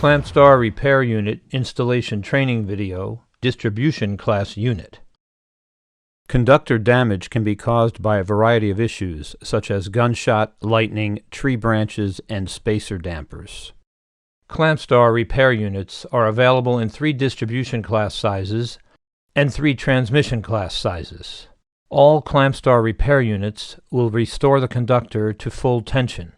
ClampStar Repair Unit Installation Training Video, Distribution Class Unit. Conductor damage can be caused by a variety of issues, such as gunshot, lightning, tree branches, and spacer dampers. ClampStar repair units are available in 3 distribution class sizes and 3 transmission class sizes. All ClampStar repair units will restore the conductor to full tension.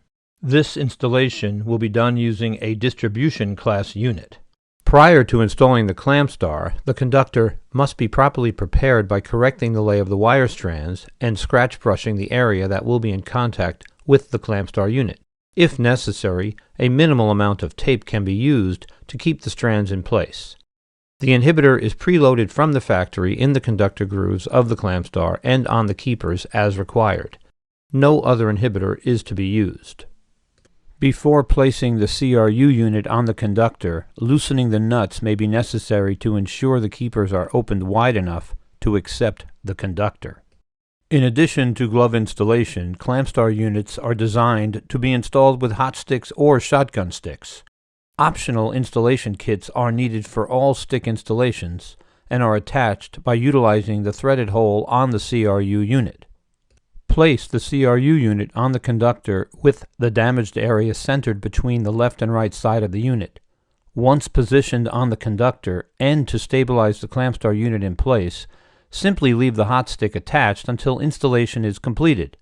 This installation will be done using a distribution class unit. Prior to installing the ClampStar, the conductor must be properly prepared by correcting the lay of the wire strands and scratch brushing the area that will be in contact with the ClampStar unit. If necessary, a minimal amount of tape can be used to keep the strands in place. The inhibitor is preloaded from the factory in the conductor grooves of the ClampStar and on the keepers as required. No other inhibitor is to be used. Before placing the CRU unit on the conductor, loosening the nuts may be necessary to ensure the keepers are opened wide enough to accept the conductor. In addition to glove installation, ClampStar units are designed to be installed with hot sticks or shotgun sticks. Optional installation kits are needed for all stick installations and are attached by utilizing the threaded hole on the CRU unit. Place the CRU unit on the conductor with the damaged area centered between the left and right side of the unit. Once positioned on the conductor and to stabilize the ClampStar unit in place, simply leave the hot stick attached until installation is completed.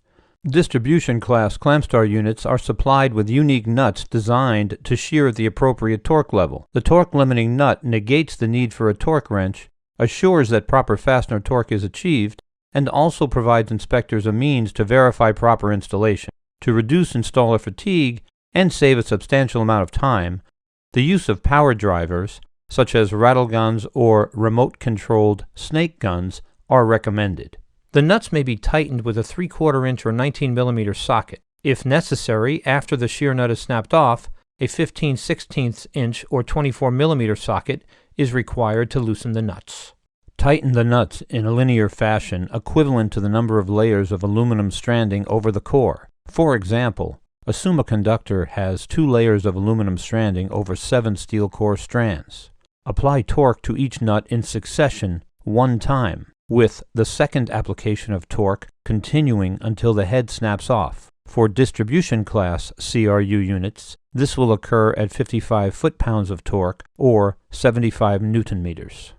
Distribution class ClampStar units are supplied with unique nuts designed to shear at the appropriate torque level. The torque limiting nut negates the need for a torque wrench, assures that proper fastener torque is achieved, and also provides inspectors a means to verify proper installation. To reduce installer fatigue and save a substantial amount of time, the use of power drivers, such as rattle guns or remote-controlled snake guns, are recommended. The nuts may be tightened with a 3/4 inch or 19 mm socket. If necessary, after the shear nut is snapped off, a 15/16 inch or 24 mm socket is required to loosen the nuts. Tighten the nuts in a linear fashion equivalent to the number of layers of aluminum stranding over the core. For example, assume a conductor has 2 layers of aluminum stranding over 7 steel core strands. Apply torque to each nut in succession 1 time, with the second application of torque continuing until the head snaps off. For distribution class CRU units, this will occur at 55 foot-pounds of torque or 75 Newton-meters.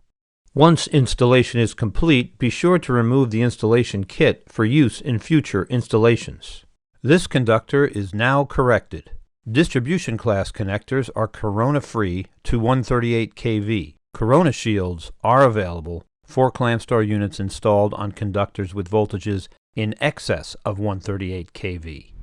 Once installation is complete, be sure to remove the installation kit for use in future installations. This conductor is now corrected. Distribution class connectors are corona-free to 138 kV. Corona shields are available for ClampStar units installed on conductors with voltages in excess of 138 kV.